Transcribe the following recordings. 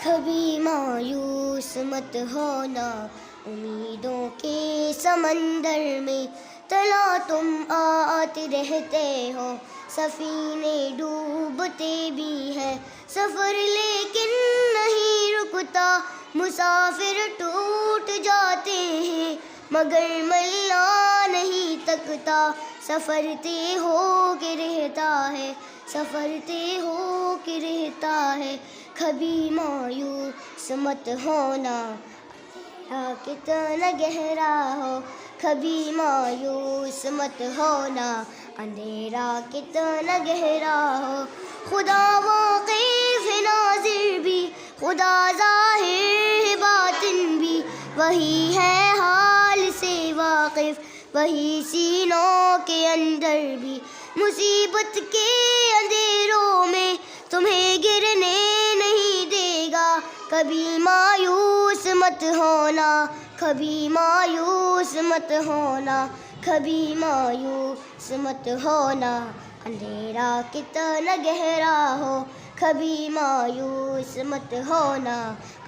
کبھی مایوس مت ہونا، امیدوں کے سمندر میں تلا تم آتے رہتے ہو، سفینے ڈوبتے بھی ہیں، سفر لیکن نہیں رکتا، مسافر ٹوٹ جاتے ہیں مگر ملا نہیں تکتا، سفر طے ہو کے رہتا ہے، سفر طے ہو کے رہتا ہے، کبھی مایوس مت ہونا، کتنا گہرا ہو، کبھی مایوس مت ہونا، اندھیرا کتنا گہرا ہو، خدا واقف ہے ناظر بھی، خدا ظاہر ہے باطن بھی، وہی ہے حال سے واقف، وہی سینوں کے اندر بھی، مصیبت کے اندھیروں میں تمہیں گرنے نہیں دے گا، کبھی مایوس مت ہونا، کبھی مایوس مت ہونا، کبھی مایوس مت ہونا، اندھیرا کتنا گہرا ہو، کبھی مایوس مت ہونا،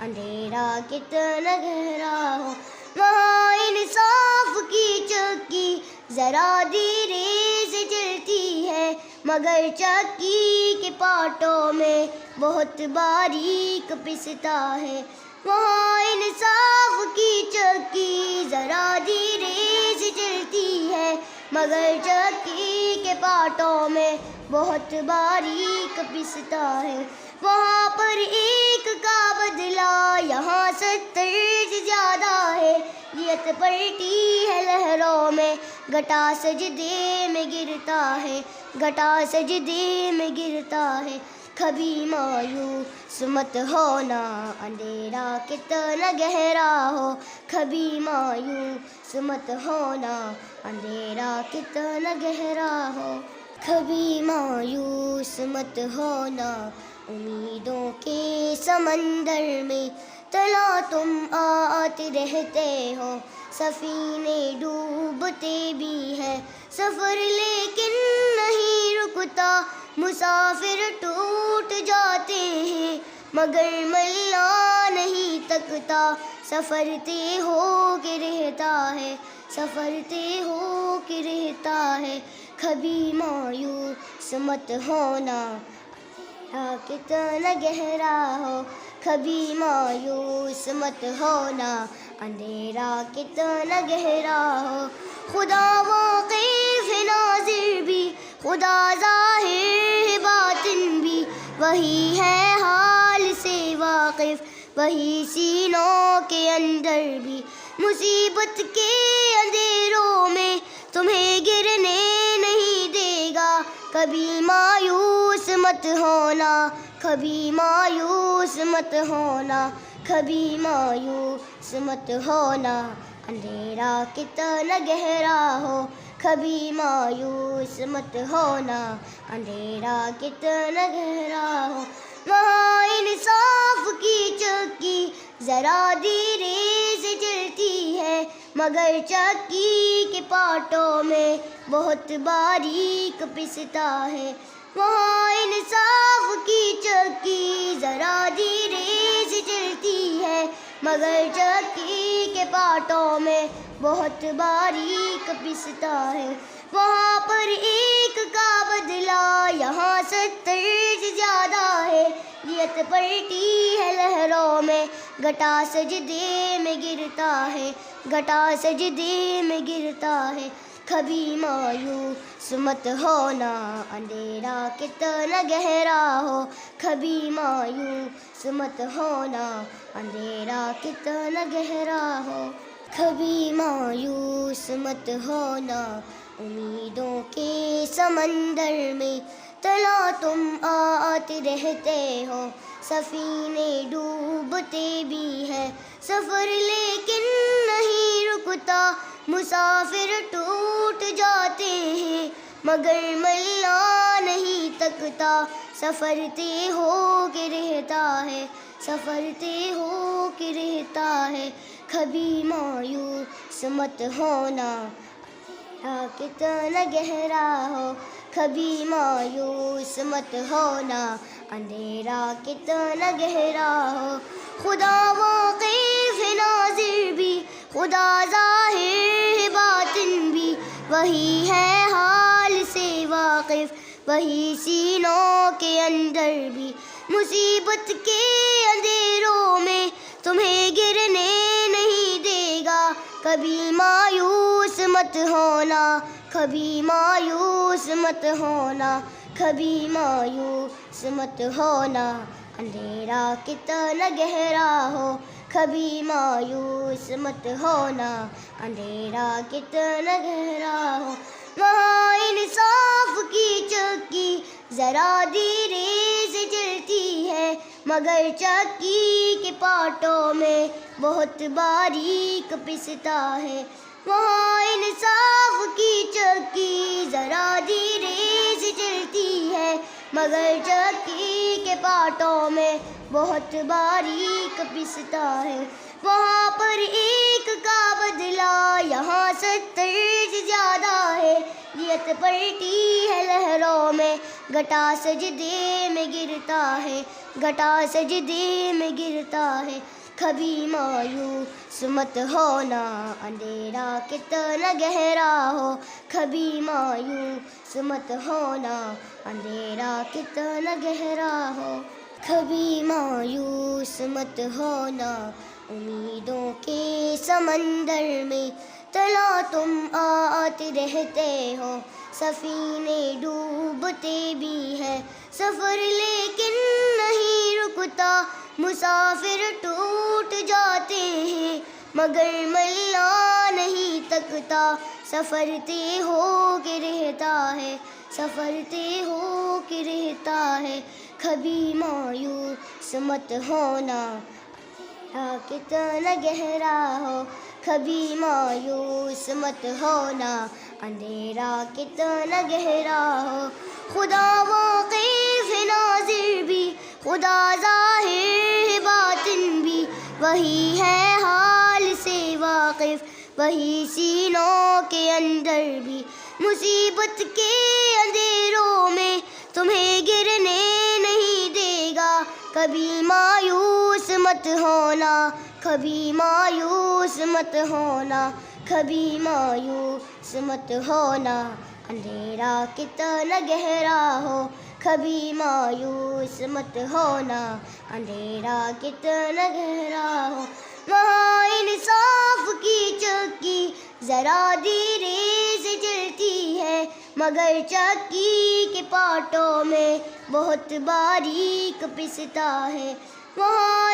اندھیرا کتنا گہرا ہو، وہاں انصاف کی چکی ذرا دھیرے سے چلتی ہے، مگر چکی کے پارٹوں میں بہت باریک پستا ہے، وہاں انصاف کی چکی ذرا دھیرے سے چلتی ہے، مگر چکی کے پارٹوں میں بہت باریک پستا ہے، وہاں پر ایک کا بدلہ یہاں 70 سے زیادہ ہے، نیت پلٹی ہے لہروں میں، گھٹا سجدے میں گرتا ہے، گھٹا سجدے میں گرتا ہے، کبھی مایوس مت ہونا، اندھیرا کتنا گہرا ہو، کبھی مایوس مت ہونا، اندھیرا کتنا گہرا ہو، کبھی مایوس مت ہونا، امیدوں کے سمندر میں تلا تم آتے رہتے ہو، سفینے ڈوبتے بھی ہیں، سفر لیکن نہیں رکتا، مسافر ٹوٹ جاتے ہیں مگر ملا نہیں تکتا، سفر طے ہو کے رہتا ہے، سفر طے ہو کے رہتا ہے، کبھی مایوس مت ہونا، کتنا گہرا ہو، کبھی مایوس مت ہونا، اندھیرا کتنا گہرا ہو، خدا واقف ہے ناظر بھی، خدا ظاہر ہے باطن بھی، وہی ہے حال سے واقف، وہی سینوں کے اندر بھی، مصیبت کے اندھیروں میں تمہیں گرنے نہیں دے گا، کبھی مایوس مت ہونا، کبھی مایوس مت ہونا، کبھی مایوس مت ہونا، اندھیرا کتنا گہرا ہو، کبھی مایوس مت ہونا، اندھیرا کتنا گہرا ہو، وہاں انصاف کی چکی ذرا دھیرے سے چلتی ہے، مگر چکی کے پارٹوں میں بہت باریک پستا ہے، وہاں انصاف کی چکی ذرا دھیرے سے چلتی ہے، مگر چکی کے پارٹوں میں بہت باریک پستا ہے، وہاں پر ایک کا بدلہ یہاں 70 سے زیادہ ہے، نیت پلٹی ہے لہروں میں، گھٹا سجدے میں گرتا ہے، گھٹا سجدے میں گرتا ہے، کبھی مایوس مت ہونا، اندھیرا کتنا گہرا ہو، کبھی مایوس مت ہونا، اندھیرا کتنا گہرا ہو، کبھی مایوس مت ہونا، امیدوں کے سمندر میں تلا تم آتے رہتے ہو، سفینے ڈوبتے بھی ہیں، سفر لیکن نہیں رکتا، مسافر ٹوٹ جاتے ہیں مگر ملا نہیں تکتا، سفر طے ہو کے رہتا ہے، سفر طے ہو کے رہتا ہے، کبھی مایوس مت ہونا، کتنا گہرا ہو، کبھی مایوس مت ہونا، اندھیرا کتنا گہرا ہو، خدا واقف ہے ناظر بھی، خدا ظاہر ہے باطن بھی، وہی ہے حال سے واقف، وہی سینوں کے اندر بھی۔ مصیبت کے اندھیروں میں تمہیں گرنے نہیں دے گا، کبھی مایوس مت ہونا، کبھی مایوس مت ہونا، کبھی مایوس مت ہونا۔ اندھیرا کتنا گہرا ہو کبھی مایوس مت ہونا، اندھیرا کتنا گہرا ہو۔ وہاں انصاف کی چکی ذرا دھیرے سے چلتی ہے، مگر چکی کے پارٹوں میں بہت باریک پستا ہے۔ وہاں انصاف کی چکی ذرا دھیرے سے چلتی ہے، مگر چکی کے پارٹوں میں بہت باریک پستا ہے۔ وہاں پر ایک کا بدلہ یہاں 70 سے زیادہ ہے، دیت پلٹی ہے لہروں میں، گھٹا سجدے میں گرتا ہے، گھٹا سجدے میں گرتا ہے۔ کبھی مایوس مت ہونا، اندھیرا کتنا گہرا ہو کبھی مایوس مت ہونا، اندھیرا کتنا گہرا ہو کبھی مایوس مت ہونا۔ امیدوں کے سمندر میں تلا تم آتے رہتے ہو، سفینے ڈوبتے بھی ہیں، سفر لیکن نہیں رکتا، مسافر ٹوٹ جاتے ہیں، مگر ملا نہیں تکتا، سفر طے ہو کے رہتا ہے، سفر طے ہو کے رہتا ہے۔ کبھی مایوس مت ہونا، اندھیرا کتنا گہرا ہو کبھی مایوس مت ہونا، اندھیرا کتنا گہرا ہو۔ خدا واقف ہے ناظر بھی، خدا ظاہر ہے باطن بھی، وہی ہے حال سے واقف، وہی سینوں کے اندر بھی۔ مصیبت کے اندھیروں میں تمہیں گرنے نہیں دے گا، کبھی مایوس مت ہونا، کبھی مایوس مت ہونا، کبھی مایوس مت ہونا۔ اندھیرا کتنا گہرا ہو کبھی مایوس مت ہونا، اندھیرا کتنا گہرا ہو۔ وہاں انصاف کی چکی ذرا دھیرے سے چلتی ہے، مگر چکی کے پارٹوں میں بہت باریک پستا ہے۔ وہاں